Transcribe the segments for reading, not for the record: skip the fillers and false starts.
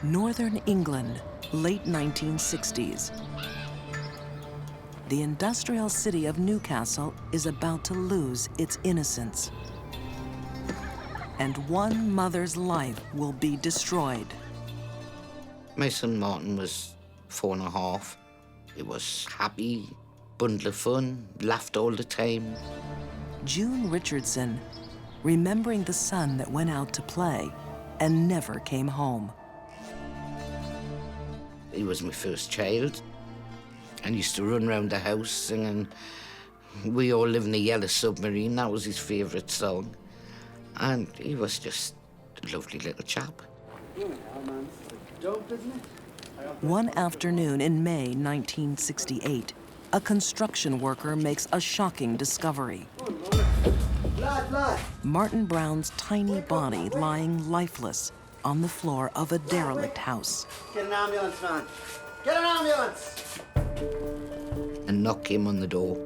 Northern England, late 1960s. The industrial city of Newcastle is about to lose its innocence. And one mother's life will be destroyed. My son Martin was 4.5. He was happy, bundle of fun, laughed all the time. June Richardson, remembering the son that went out to play and never came home. He was my first child, and he used to run around the house singing "We All Live in a Yellow Submarine." That was his favourite song. And he was just a lovely little chap. One afternoon in May 1968, a construction worker makes a shocking discovery. Martin Brown's tiny body lying lifeless on the floor of a derelict house. Get an ambulance, man. Get an ambulance! A knock came on the door,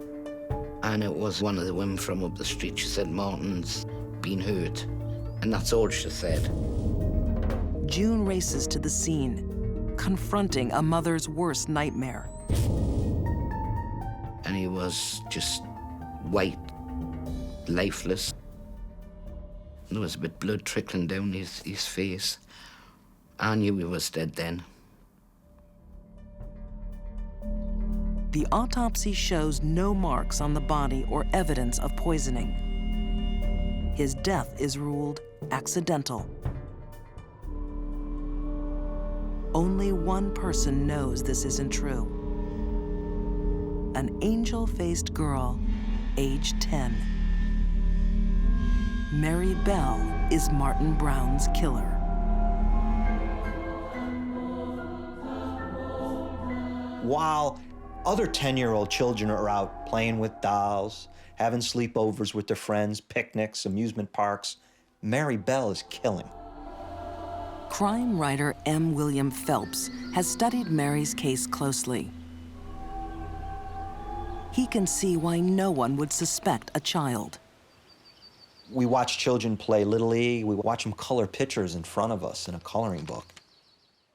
and it was one of the women from up the street. She said, "Martin's been hurt," and that's all she said. June races to the scene, confronting a mother's worst nightmare. And he was just white, lifeless. There was a bit of blood trickling down his face. I knew he was dead then. The autopsy shows no marks on the body or evidence of poisoning. His death is ruled accidental. Only one person knows this isn't true. An angel-faced girl, age 10. Mary Bell is Martin Brown's killer. While other 10-year-old children are out playing with dolls, having sleepovers with their friends, picnics, amusement parks, Mary Bell is killing. Crime writer M. William Phelps has studied Mary's case closely. He can see why no one would suspect a child. We watch children play Little League. We watch them color pictures in front of us in a coloring book.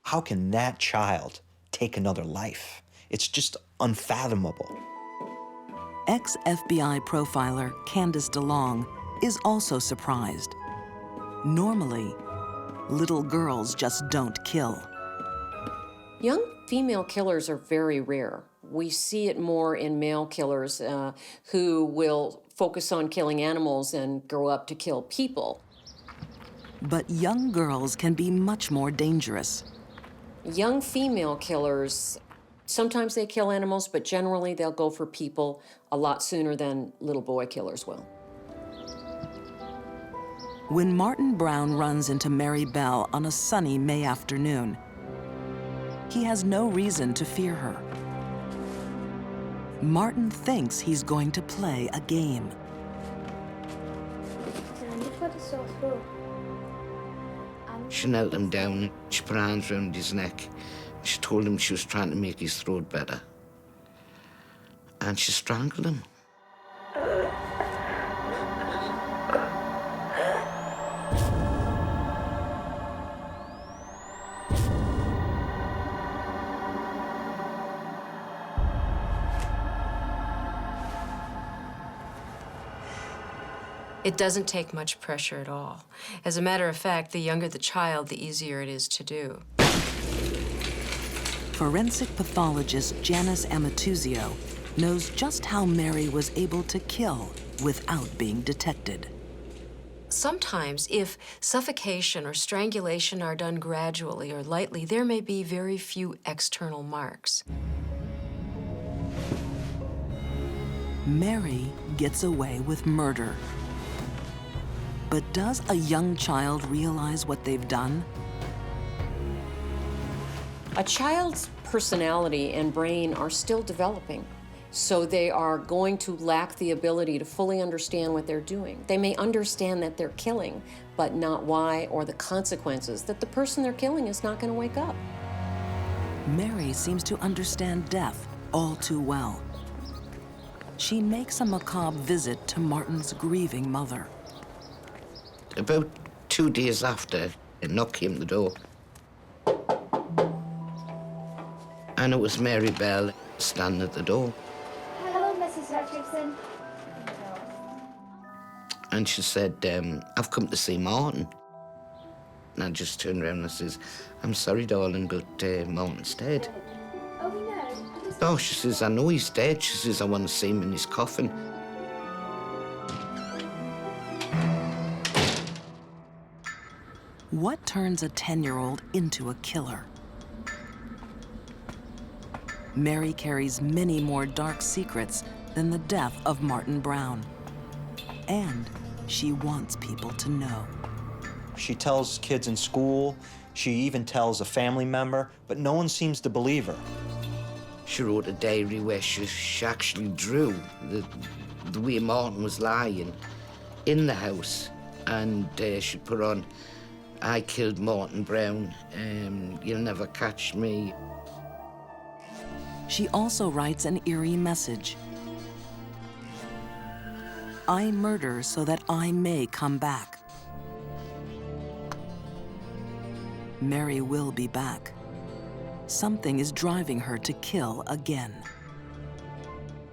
How can that child take another life? It's just unfathomable. Ex-FBI profiler Candice DeLong is also surprised. Normally, little girls just don't kill. Young female killers are very rare. We see it more in male killers who will focus on killing animals and grow up to kill people. But young girls can be much more dangerous. Young female killers, sometimes they kill animals, but generally they'll go for people a lot sooner than little boy killers will. When Martin Brown runs into Mary Bell on a sunny May afternoon, he has no reason to fear her. Martin thinks he's going to play a game. She knelt him down and she put her hands around his neck. She told him she was trying to make his throat better. And she strangled him. It doesn't take much pressure at all. As a matter of fact, the younger the child, the easier it is to do. Forensic pathologist Janis Amatuzio knows just how Mary was able to kill without being detected. Sometimes, if suffocation or strangulation are done gradually or lightly, there may be very few external marks. Mary gets away with murder. But does a young child realize what they've done? A child's personality and brain are still developing, so they are going to lack the ability to fully understand what they're doing. They may understand that they're killing, but not why or the consequences, that the person they're killing is not going to wake up. Mary seems to understand death all too well. She makes a macabre visit to Martin's grieving mother. About 2 days after, a knock came at the door. And it was Mary Bell standing at the door. Hello, Mrs. Richardson. And she said, I've come to see Martin. And I just turned around and I says, I'm sorry, darling, but Martin's dead. Oh, no. Oh, she says, I know he's dead. She says, I want to see him in his coffin. What turns a 10-year-old into a killer? Mary carries many more dark secrets than the death of Martin Brown. And she wants people to know. She tells kids in school, she even tells a family member, but no one seems to believe her. She wrote a diary where she actually drew the way Martin was lying in the house. And she put on, I killed Martin Brown, you'll never catch me. She also writes an eerie message. I murder so that I may come back. Mary will be back. Something is driving her to kill again.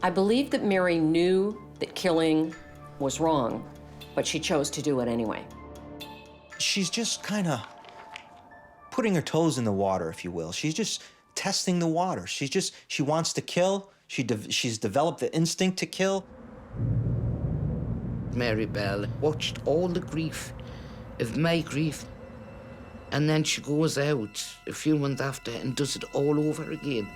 I believe that Mary knew that killing was wrong, but she chose to do it anyway. She's just kind of putting her toes in the water, if you will. She's just testing the water. She wants to kill. She's developed the instinct to kill. Mary Bell watched all the grief of my grief, and then she goes out a few months after and does it all over again.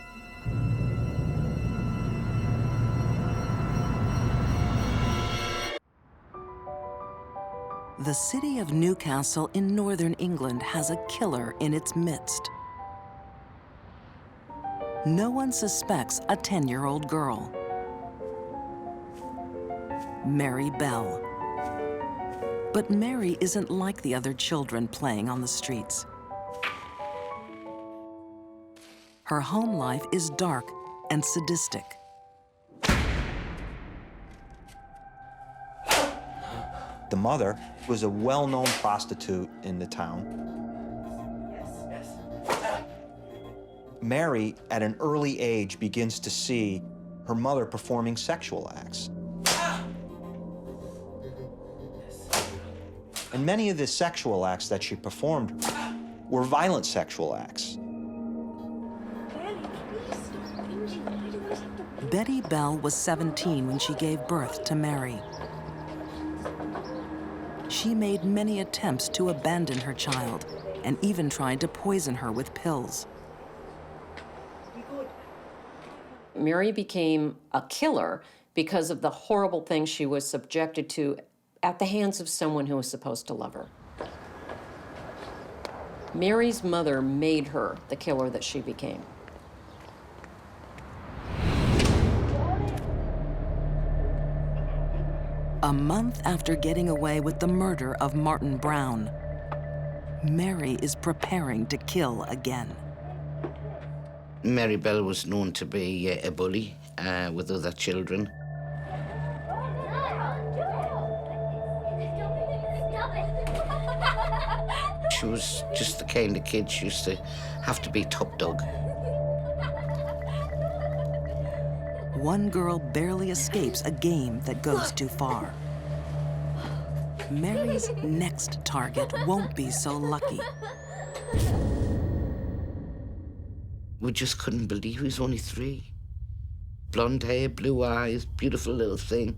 The city of Newcastle in northern England has a killer in its midst. No one suspects a 10-year-old girl, Mary Bell. But Mary isn't like the other children playing on the streets. Her home life is dark and sadistic. The mother was a well-known prostitute in the town. Mary, at an early age, begins to see her mother performing sexual acts. And many of the sexual acts that she performed were violent sexual acts. Betty Bell was 17 when she gave birth to Mary. She made many attempts to abandon her child and even tried to poison her with pills. Mary became a killer because of the horrible things she was subjected to at the hands of someone who was supposed to love her. Mary's mother made her the killer that she became. A month after getting away with the murder of Martin Brown, Mary is preparing to kill again. Mary Bell was known to be a bully with other children. She was just the kind of kid she used to have to be top dog. One girl barely escapes a game that goes too far. Mary's next target won't be so lucky. We just couldn't believe he was only 3. Blonde hair, blue eyes, beautiful little thing.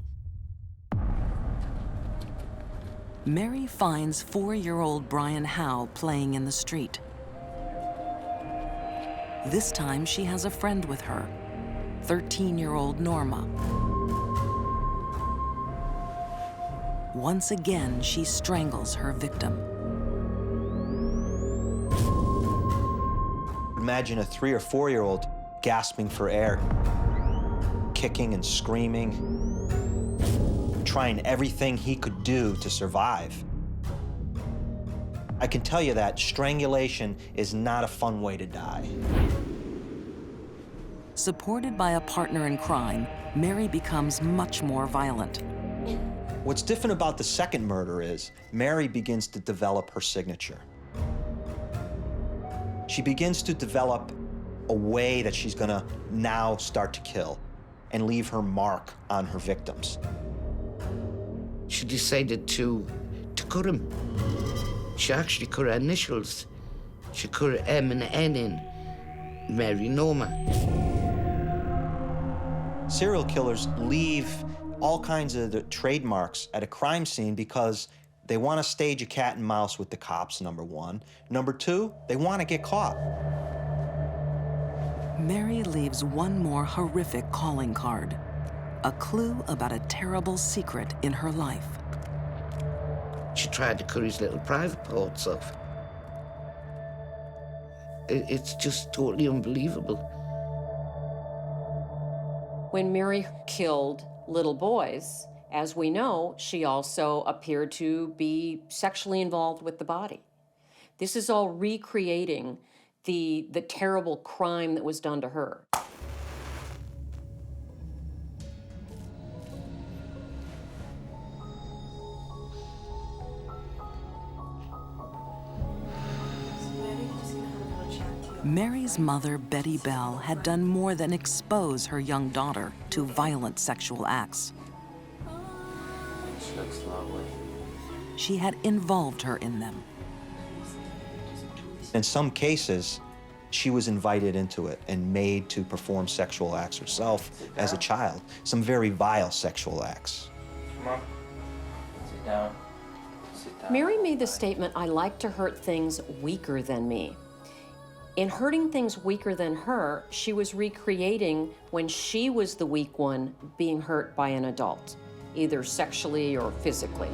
Mary finds 4-year-old Brian Howe playing in the street. This time she has a friend with her, 13-year-old Norma. Once again, she strangles her victim. Imagine a 3 or 4-year-old gasping for air, kicking and screaming, trying everything he could do to survive. I can tell you that strangulation is not a fun way to die. Supported by a partner in crime, Mary becomes much more violent. What's different about the second murder is Mary begins to develop her signature. She begins to develop a way that she's gonna now start to kill and leave her mark on her victims. She decided to cut him. She actually cut her initials. She cut her M and N in, Mary Norma. Serial killers leave all kinds of the trademarks at a crime scene because they want to stage a cat and mouse with the cops, number one. Number two, they want to get caught. Mary leaves one more horrific calling card, a clue about a terrible secret in her life. She tried to cut his little private parts off. It's just totally unbelievable. When Mary killed little boys, as we know, she also appeared to be sexually involved with the body. This is all recreating the terrible crime that was done to her. Mary's mother, Betty Bell, had done more than expose her young daughter to violent sexual acts. She looks lovely. She had involved her in them. In some cases, she was invited into it and made to perform sexual acts herself as a child, some very vile sexual acts. Come on. Sit down. Sit down. Mary made the statement, "I like to hurt things weaker than me." In hurting things weaker than her, she was recreating when she was the weak one being hurt by an adult, either sexually or physically.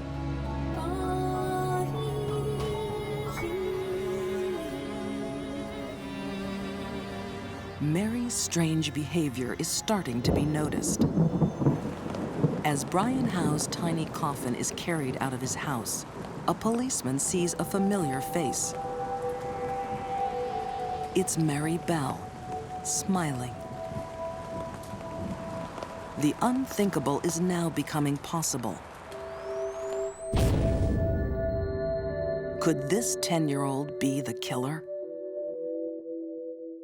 Mary's strange behavior is starting to be noticed. As Brian Howe's tiny coffin is carried out of his house, a policeman sees a familiar face. It's Mary Bell, smiling. The unthinkable is now becoming possible. Could this 10-year-old be the killer?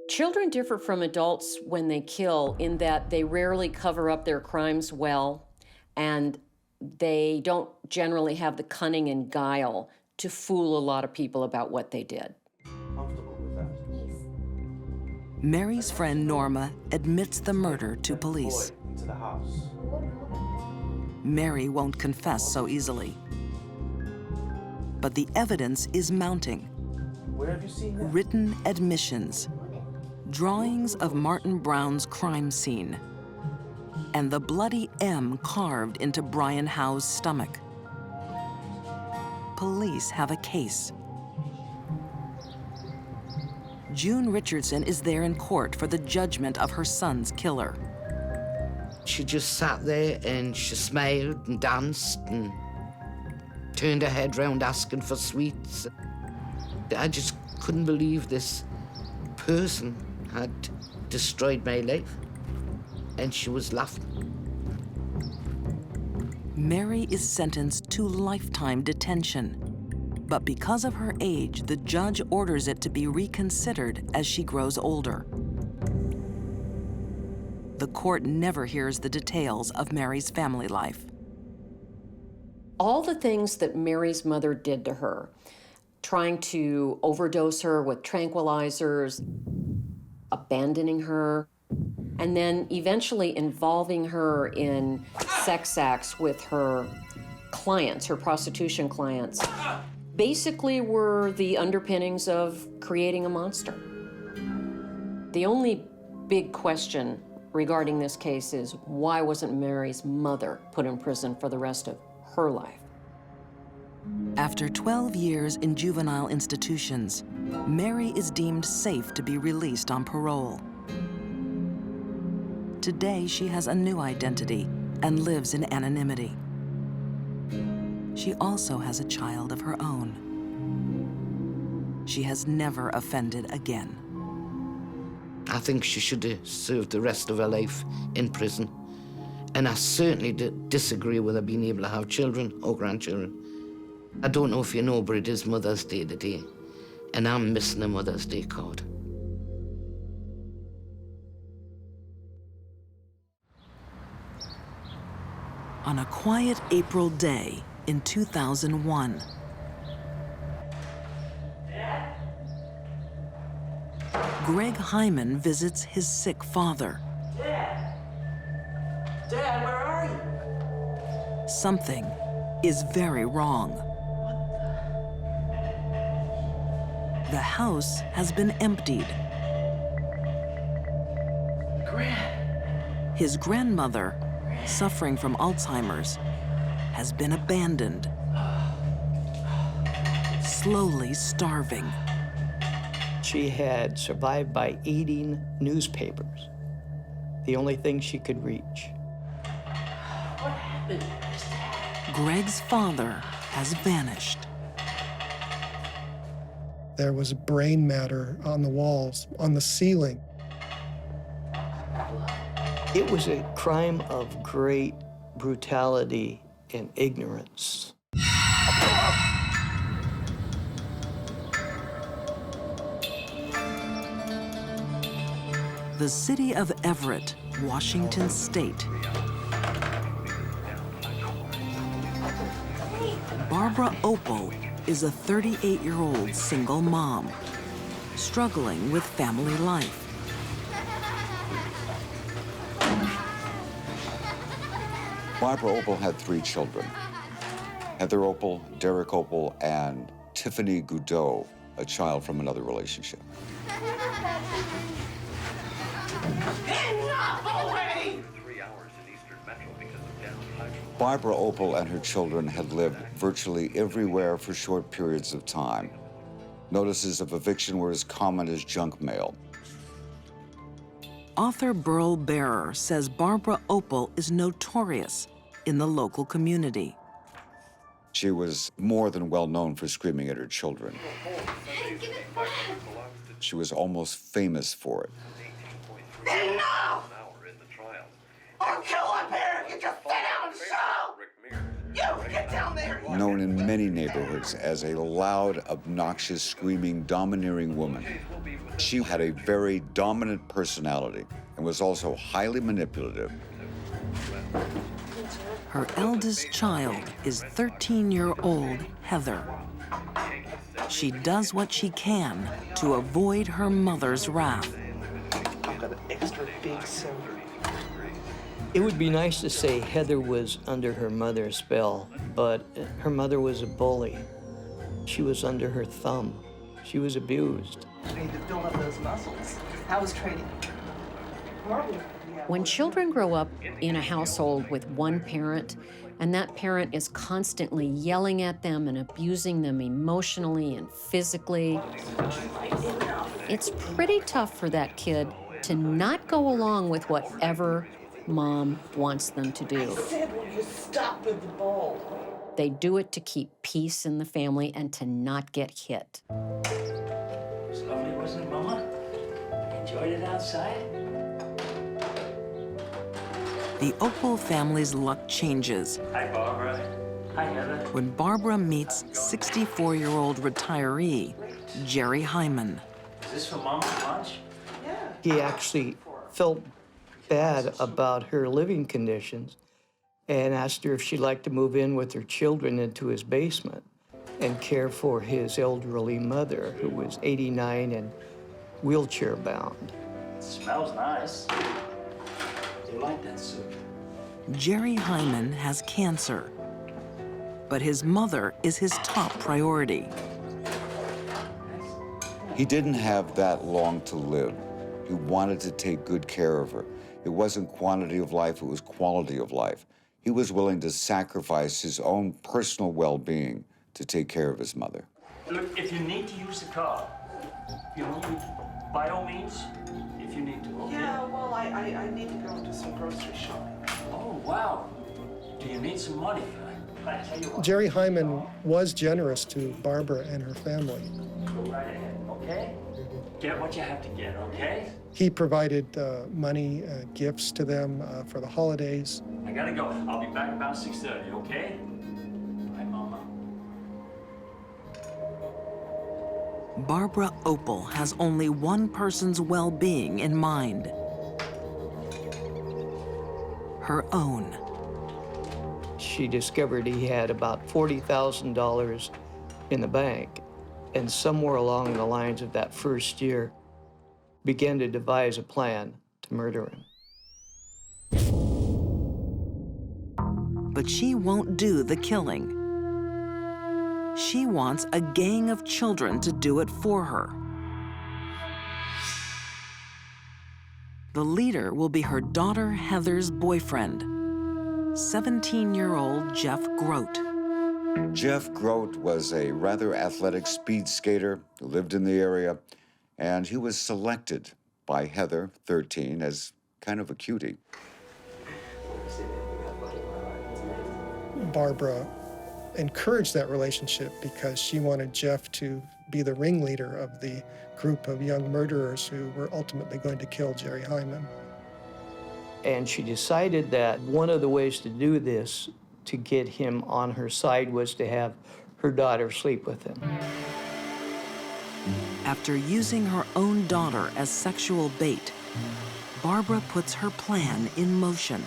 Children differ from adults when they kill in that they rarely cover up their crimes well, and they don't generally have the cunning and guile to fool a lot of people about what they did. Mary's friend Norma admits the murder to police. Into the house. Mary won't confess so easily. But the evidence is mounting. Where have you seen that? Written admissions, drawings of Martin Brown's crime scene, and the bloody M carved into Brian Howe's stomach. Police have a case. June Richardson is there in court for the judgment of her son's killer. She just sat there and she smiled and danced and turned her head round asking for sweets. I just couldn't believe this person had destroyed my life, and she was laughing. Mary is sentenced to lifetime detention. But because of her age, the judge orders it to be reconsidered as she grows older. The court never hears the details of Mary's family life. All the things that Mary's mother did to her, trying to overdose her with tranquilizers, abandoning her, and then eventually involving her in sex acts with her clients, her prostitution clients, basically were the underpinnings of creating a monster. The only big question regarding this case is, why wasn't Mary's mother put in prison for the rest of her life? After 12 years in juvenile institutions, Mary is deemed safe to be released on parole. Today, she has a new identity and lives in anonymity. She also has a child of her own. She has never offended again. I think she should have served the rest of her life in prison. And I certainly disagree with her being able to have children or grandchildren. I don't know if you know, but it is Mother's Day today, and I'm missing a Mother's Day card. On a quiet April day in 2001, Greg Hyman visits his sick father. Dad! Dad, where are you? Something is very wrong. The house has been emptied. Grant! His grandmother, suffering from Alzheimer's, has been abandoned, slowly starving. She had survived by eating newspapers, the only thing she could reach. What happened? Greg's father has vanished. There was brain matter on the walls, on the ceiling. It was a crime of great brutality and ignorance. The city of Everett, Washington State. Barbara Opel is a 38-year-old single mom, struggling with family life. Barbara Opel had 3 children: Heather Opel, Derek Opel, and Tiffany Goudot, a child from another relationship. Barbara Opel and her children had lived virtually everywhere for short periods of time. Notices of eviction were as common as junk mail. Author Burl Barer says Barbara Opel is notorious in the local community. She was more than well known for screaming at her children. She was almost famous for it. Enough! Or kill up here! Get your fit out and show! You get down there! Known in many neighborhoods as a loud, obnoxious, screaming, domineering woman. She had a very dominant personality and was also highly manipulative. Her eldest child is 13-year-old Heather. She does what she can to avoid her mother's wrath. I've got an extra big soda. It would be nice to say Heather was under her mother's spell, but her mother was a bully. She was under her thumb. She was abused. You need to build up those muscles. How was training? When children grow up in a household with one parent, and that parent is constantly yelling at them and abusing them emotionally and physically, it's pretty tough for that kid to not go along with whatever Mom wants them to do. I said, will you stop with the ball? They do it to keep peace in the family and to not get hit. It was lovely, wasn't it, Mama? Enjoyed it outside? The Opel family's luck changes Hi, Barbara. Hi, Heather. when Barbara meets 64-year-old retiree Jerry Hyman. Is this for Mom for lunch? He actually felt bad about her living conditions and asked her if she'd like to move in with her children into his basement and care for his elderly mother, who was 89 and wheelchair-bound. It smells nice. Do you like that soup? Jerry Hyman has cancer, but his mother is his top priority. He didn't have that long to live. He wanted to take good care of her. It wasn't quantity of life, it was quality of life. He was willing to sacrifice his own personal well-being to take care of his mother. Look, if you need to use the car, by all means, if you need to, okay? Yeah, well, I need to go to some grocery shopping. Oh, wow. Do you need some money? I tell you what. Jerry Hyman was generous to Barbara and her family. Go right ahead, okay? Get what you have to get, okay? He provided money, gifts to them for the holidays. I gotta go. I'll be back about 6:30, okay? Bye, Mama. Barbara Opel has only one person's well-being in mind: her own. she discovered he had about $40,000 in the bank, and somewhere along the lines of that first year, began to devise a plan to murder him. But she won't do the killing. She wants a gang of children to do it for her. The leader will be her daughter Heather's boyfriend, 17-year-old Jeff Grote. Jeff Grote was a rather athletic speed skater who lived in the area, and he was selected by Heather, 13, as kind of a cutie. Barbara encouraged that relationship because she wanted Jeff to be the ringleader of the group of young murderers who were ultimately going to kill Jerry Hyman. And she decided that one of the ways to do this, to get him on her side, was to have her daughter sleep with him. After using her own daughter as sexual bait, Barbara puts her plan in motion.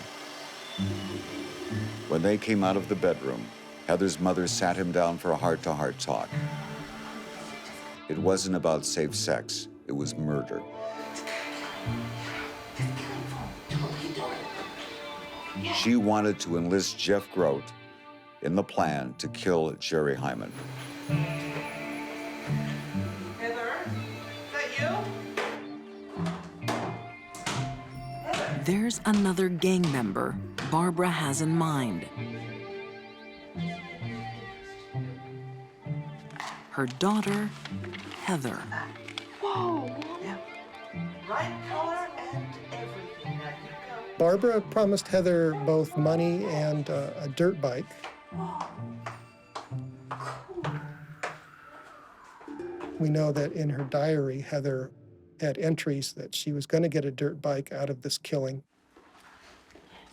When they came out of the bedroom, Heather's mother sat him down for a heart-to-heart talk. It wasn't about safe sex, it was murder. She wanted to enlist Jeff Grote in the plan to kill Jerry Hyman. Heather, is that you? There's another gang member Barbara has in mind. Her daughter, Heather. Whoa! Yeah. Right color and everything. There you go. Barbara promised Heather both money and a dirt bike. We know that in her diary, Heather had entries that she was going to get a dirt bike out of this killing,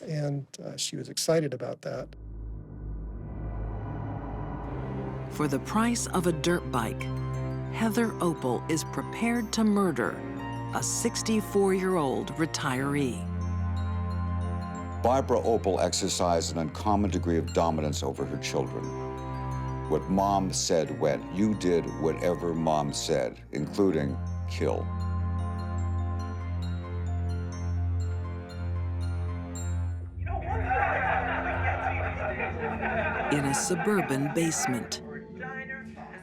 and she was excited about that. For the price of a dirt bike, Heather Opel is prepared to murder a 64-year-old retiree. Barbara Opel exercised an uncommon degree of dominance over her children. What Mom said went. You did whatever Mom said, including kill. In a suburban basement,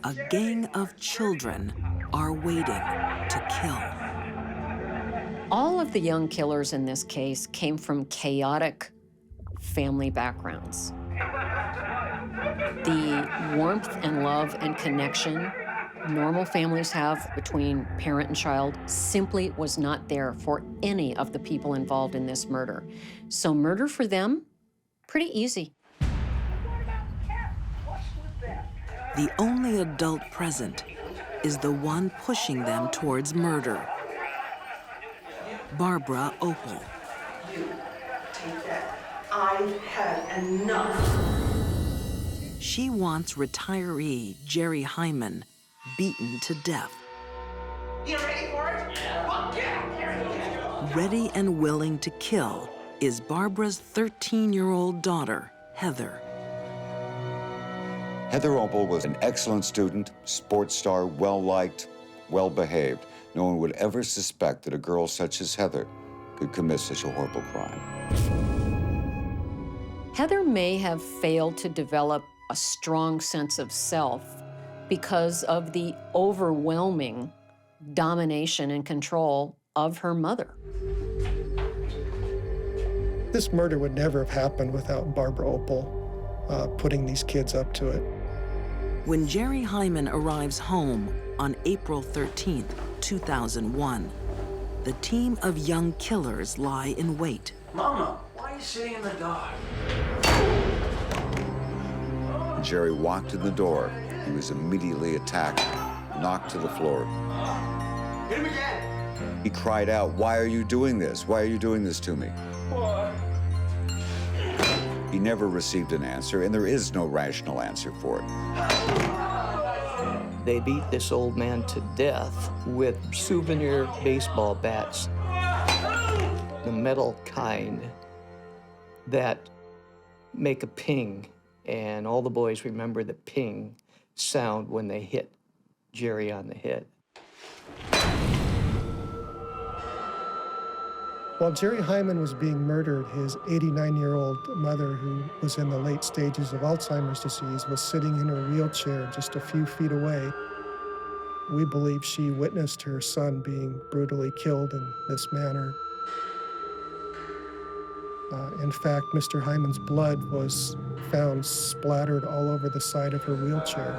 a gang of children are waiting to kill. All of the young killers in this case came from chaotic family backgrounds. The warmth and love and connection normal families have between parent and child simply was not there for any of the people involved in this murder. So murder for them, pretty easy. The only adult present is the one pushing them towards murder. Barbara Opel. Take that. I've had enough. She wants retiree Jerry Hyman beaten to death. You ready for it? Yeah. Well, get out here. Ready and willing to kill is Barbara's 13-year-old daughter, Heather. Heather Opel was an excellent student, sports star, well-liked, well-behaved. No one would ever suspect that a girl such as Heather could commit such a horrible crime. Heather may have failed to develop a strong sense of self because of the overwhelming domination and control of her mother. This murder would never have happened without Barbara Opel putting these kids up to it. When Jerry Hyman arrives home on April 13th, 2001, the team of young killers lie in wait. Mama, why are you sitting in the dark? Jerry walked in the door. He was immediately attacked, knocked to the floor. Hit him again. He cried out, "Why are you doing this? Why are you doing this to me?" What? He never received an answer, and there is no rational answer for it. They beat this old man to death with souvenir baseball bats, the metal kind that make a ping, and all the boys remember the ping sound when they hit Jerry on the head. While Jerry Hyman was being murdered, his 89-year-old mother, who was in the late stages of Alzheimer's disease, was sitting in her wheelchair just a few feet away. We believe she witnessed her son being brutally killed in this manner. In fact, Mr. Hyman's blood was found splattered all over the side of her wheelchair.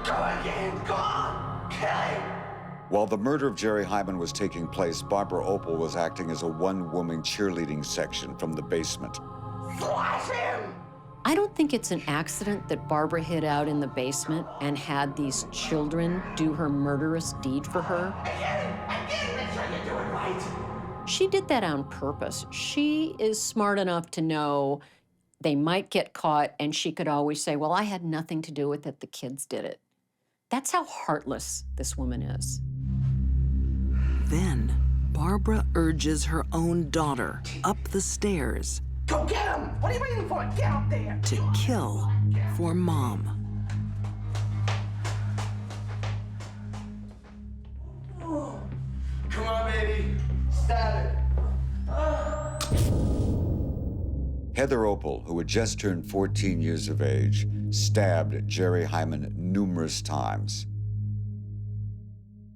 Go again! Go on! Kill him! While the murder of Jerry Hyman was taking place, Barbara Opel was acting as a one-woman cheerleading section from the basement. Slash him! I don't think it's an accident that Barbara hid out in the basement and had these children do her murderous deed for her. Again, make sure you do it right. She did that on purpose. She is smart enough to know they might get caught, and she could always say, well, I had nothing to do with it, the kids did it. That's how heartless this woman is. Then, Barbara urges her own daughter up the stairs Go get him! What are you waiting for? Get up there! to kill for Mom. Come on, baby. Stab it. Heather Opel, who had just turned 14 years of age, stabbed Jerry Hyman numerous times.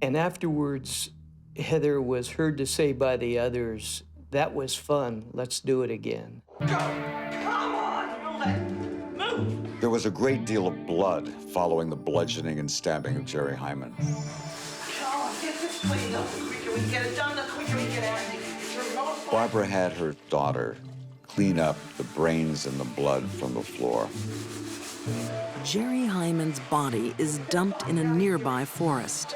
And afterwards, Heather was heard to say by the others, "That was fun, let's do it again." Go! Come on! Move! There was a great deal of blood following the bludgeoning and stabbing of Jerry Hyman. Come on, get this cleaned up. The quicker we get it done, the quicker we get out of here. You're not Barbara had her daughter clean up the brains and the blood from the floor. Jerry Hyman's body is dumped in a nearby forest.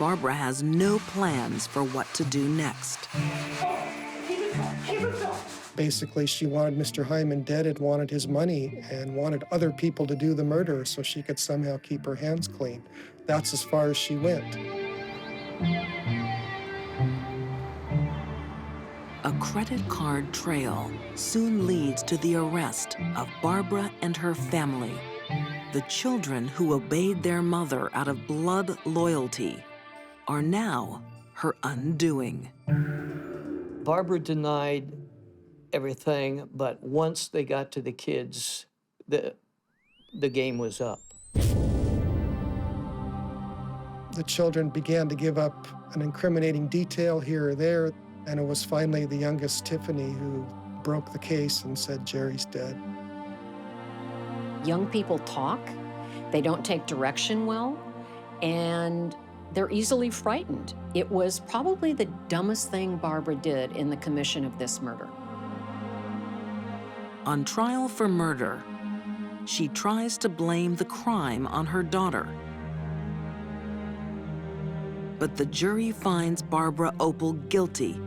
Barbara has no plans for what to do next. Basically, she wanted Mr. Hyman dead and wanted his money and wanted other people to do the murder so she could somehow keep her hands clean. That's as far as she went. A credit card trail soon leads to the arrest of Barbara and her family. The children who obeyed their mother out of blood loyalty are now her undoing. Barbara denied everything, but once they got to the kids, the game was up. The children began to give up an incriminating detail here or there, and it was finally the youngest, Tiffany, who broke the case and said Jerry's dead. Young people talk, they don't take direction well, and they're easily frightened. It was probably the dumbest thing Barbara did in the commission of this murder. On trial for murder, she tries to blame the crime on her daughter. But the jury finds Barbara Opel guilty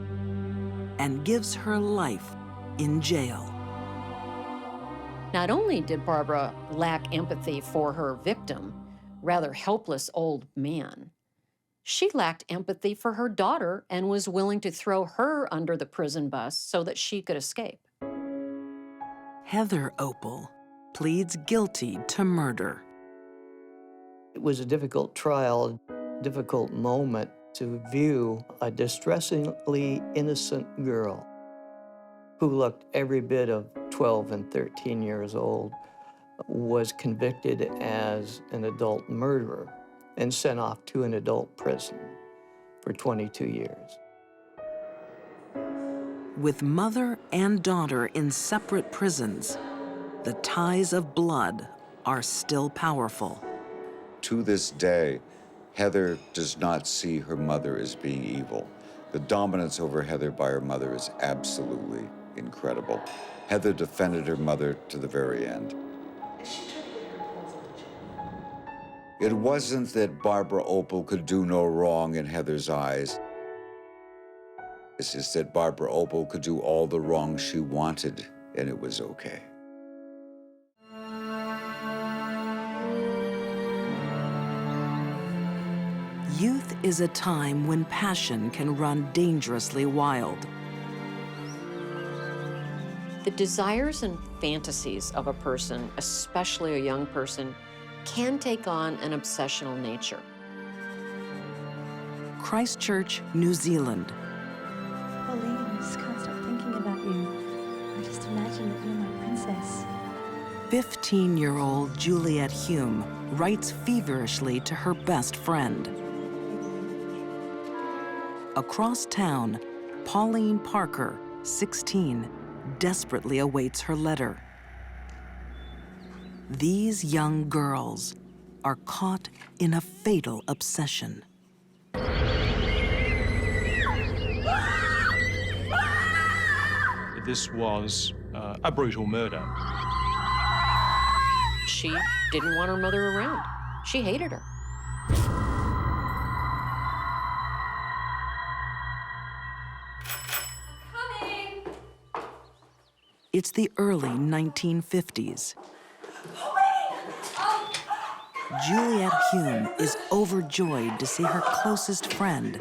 and gives her life in jail. Not only did Barbara lack empathy for her victim, rather helpless old man, she lacked empathy for her daughter and was willing to throw her under the prison bus so that she could escape. Heather Opel pleads guilty to murder. It was a difficult trial, difficult moment to view a distressingly innocent girl who looked every bit of 12 and 13 years old, was convicted as an adult murderer and sent off to an adult prison for 22 years. With mother and daughter in separate prisons, the ties of blood are still powerful. To this day, Heather does not see her mother as being evil. The dominance over Heather by her mother is absolutely incredible. Heather defended her mother to the very end. It wasn't that Barbara Opel could do no wrong in Heather's eyes. It's just that Barbara Opel could do all the wrong she wanted, and it was okay. Youth is a time when passion can run dangerously wild. The desires and fantasies of a person, especially a young person, can take on an obsessional nature. Christchurch, New Zealand. Pauline, I just can't stop thinking about you. I just imagine that you're my princess. 15-year-old Juliet Hume writes feverishly to her best friend. Across town, Pauline Parker, 16, desperately awaits her letter. These young girls are caught in a fatal obsession. This was a brutal murder. She didn't want her mother around. She hated her. It's the early 1950s. Juliet Hume is overjoyed to see her closest friend,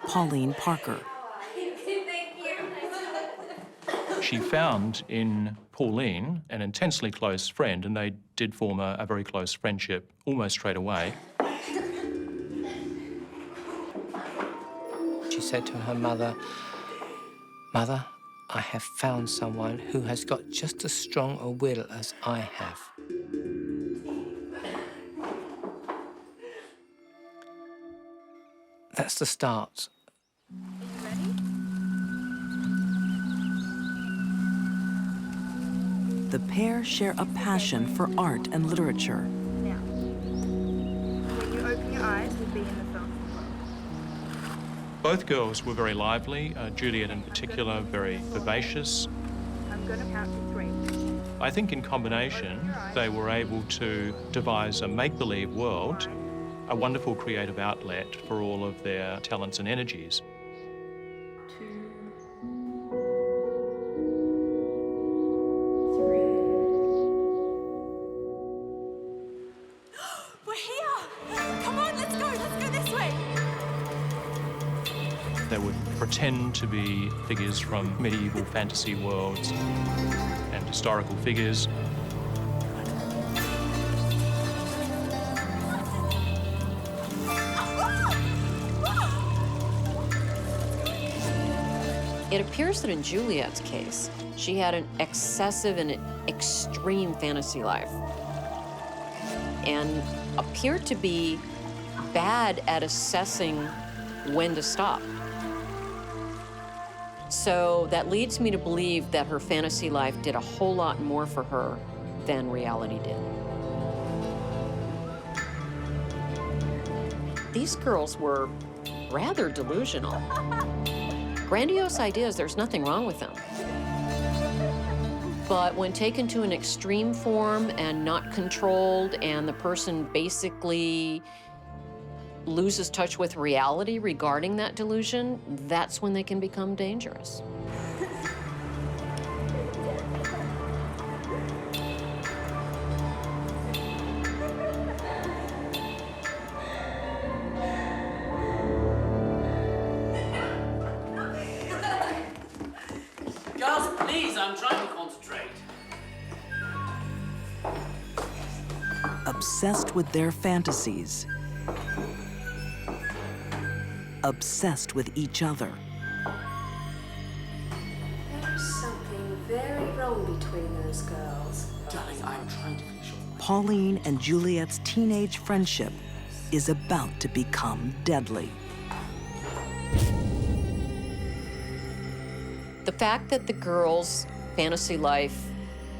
Pauline Parker. She found in Pauline an intensely close friend, and they did form a very close friendship almost straight away. She said to her mother, "Mother, I have found someone who has got just as strong a will as I have." That's the start. The pair share a passion for art and literature. Now, when you open your eyes, we'll be in the film. Both girls were very lively, Juliet in particular, very vivacious. I'm going to count to 3. I think in combination, they were able to devise a make-believe world, a wonderful creative outlet for all of their talents and energies. 2, 3. We're here! Come on, let's go this way! They would pretend to be figures from medieval fantasy worlds and historical figures. It appears that in Juliet's case, she had an excessive and extreme fantasy life and appeared to be bad at assessing when to stop. So that leads me to believe that her fantasy life did a whole lot more for her than reality did. These girls were rather delusional. Grandiose ideas, there's nothing wrong with them. But when taken to an extreme form and not controlled, and the person basically loses touch with reality regarding that delusion, that's when they can become dangerous. Girls, please, I'm trying to concentrate. Obsessed with their fantasies. Obsessed with each other. There's something very wrong between those girls. Darling, I'm trying to finish off. Pauline and Juliet's teenage friendship is about to become deadly. The fact that the girls' fantasy life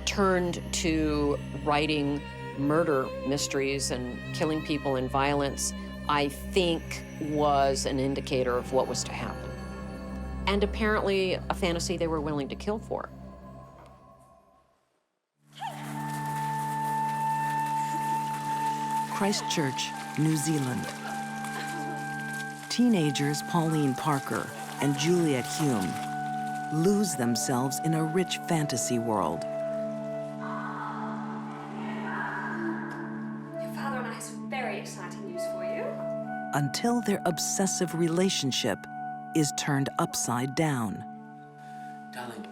turned to writing murder mysteries and killing people in violence, I think was an indicator of what was to happen. And apparently a fantasy they were willing to kill for. Christchurch, New Zealand. Teenagers Pauline Parker and Juliet Hume lose themselves in a rich fantasy world. Your father and I have some very exciting news for you. until their obsessive relationship is turned upside down. Darling,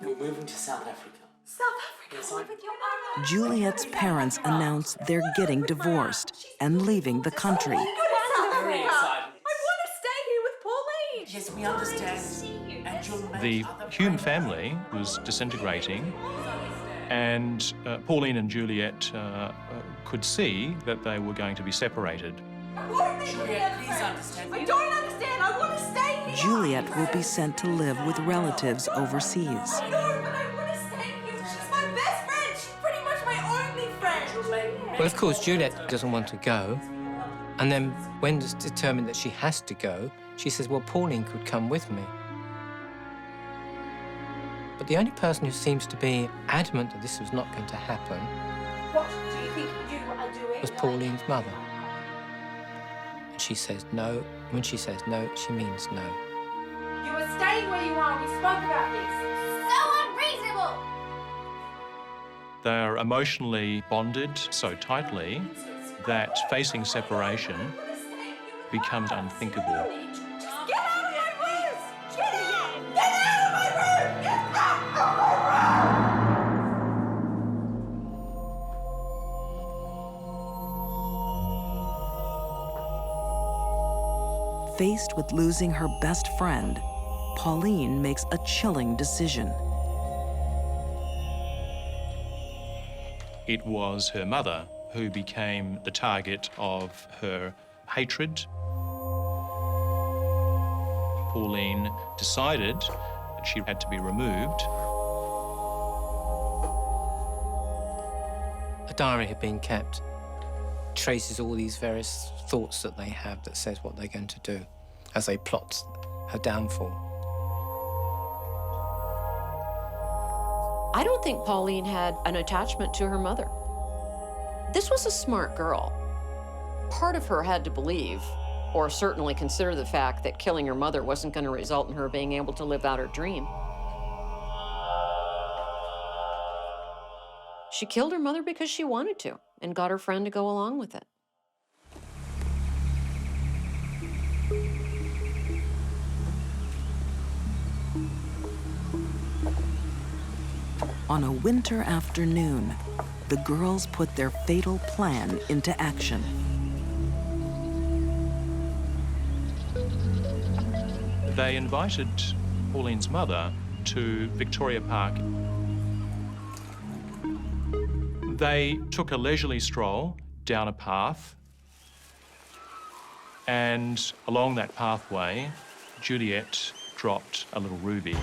we're moving to South Africa. South Africa, live with your mother. Juliet's parents announce they're getting divorced and leaving the country. Very excited. I want to stay here with Pauline. Yes, we understand. And you'll make The other Hume family was disintegrating, and Pauline and Juliet could see that they were going to be separated. Juliet, please understand. I don't understand. I want to stay here. Juliet will be sent to live with relatives overseas. I know, but I want to stay here. She's my best friend. She's pretty much my only friend. Well, of course, Juliet doesn't want to go. And then when it's determined that she has to go, she says, well, Pauline could come with me. But the only person who seems to be adamant that this was not going to happen What do you think you are doing? was Pauline's mother. And she says no. When she says no, she means no. You are staying where you are. We spoke about this. So unreasonable. They're emotionally bonded so tightly that facing separation becomes unthinkable. Get out of my room! Get out! Get out of my room! Get out of my room! Faced with losing her best friend, Pauline makes a chilling decision. It was her mother who became the target of her hatred. Pauline decided that she had to be removed. A diary had been kept, traces all these various thoughts that they have that says what they're going to do as they plot her downfall. I don't think Pauline had an attachment to her mother. This was a smart girl. Part of her had to believe, or certainly consider the fact that killing her mother wasn't going to result in her being able to live out her dream. She killed her mother because she wanted to, and got her friend to go along with it. On a winter afternoon, the girls put their fatal plan into action. They invited Pauline's mother to Victoria Park. They took a leisurely stroll down a path, and along that pathway, Juliet dropped a little ruby.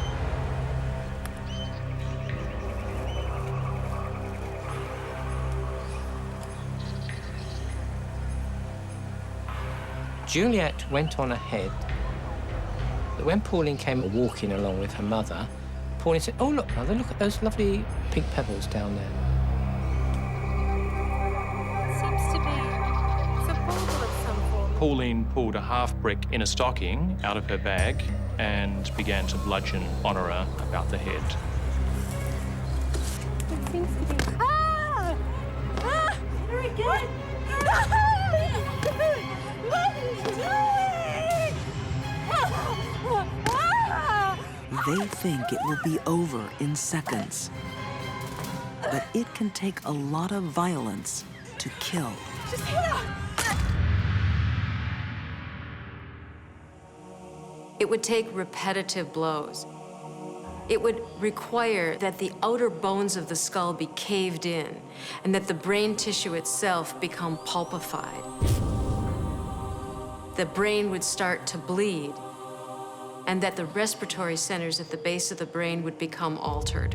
Juliet went on ahead, but when Pauline came walking along with her mother, Pauline said, "Oh, look, Mother, look at those lovely pink pebbles down there." Seems to be a bauble of some form. Pauline pulled a half-brick in a stocking out of her bag and began to bludgeon Honora about the head. It seems to be. Ah! Ah! Very good. They think it will be over in seconds. But it can take a lot of violence to kill. Just get up. It would take repetitive blows. It would require that the outer bones of the skull be caved in and that the brain tissue itself become pulpified. The brain would start to bleed, and that the respiratory centers at the base of the brain would become altered.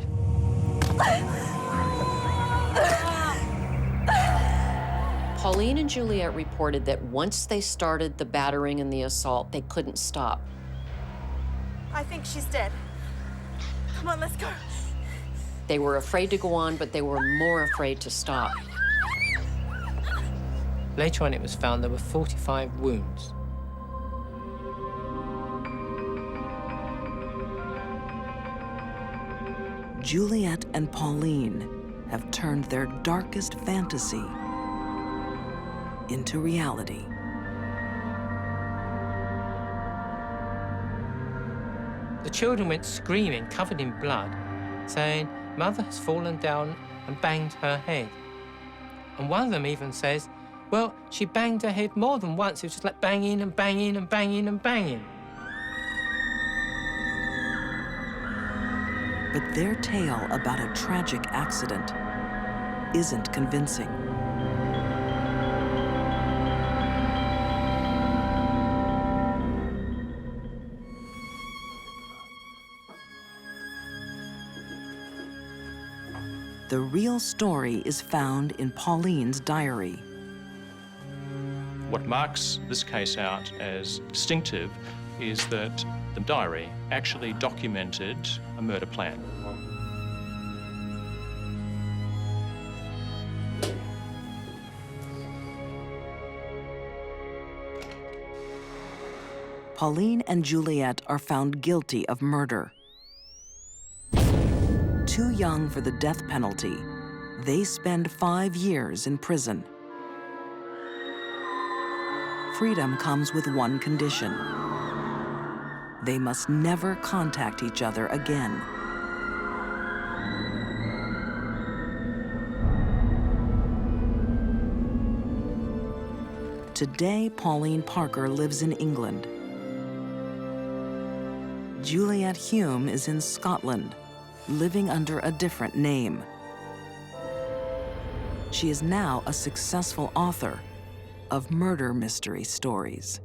Pauline and Juliet reported that once they started the battering and the assault, they couldn't stop. I think she's dead. Come on, let's go. They were afraid to go on, but they were more afraid to stop. Later on, it was found there were 45 wounds. Juliet and Pauline have turned their darkest fantasy into reality. The children went screaming, covered in blood, saying, "Mother has fallen down and banged her head." And one of them even says, "Well, she banged her head more than once. It was just like banging and banging and banging and banging." But their tale about a tragic accident isn't convincing. The real story is found in Pauline's diary. What marks this case out as distinctive is that the diary actually documented a murder plan. Pauline and Juliet are found guilty of murder. Too young for the death penalty, they spend 5 years in prison. Freedom comes with one condition: they must never contact each other again. Today, Pauline Parker lives in England. Juliet Hume is in Scotland, living under a different name. She is now a successful author of murder mystery stories.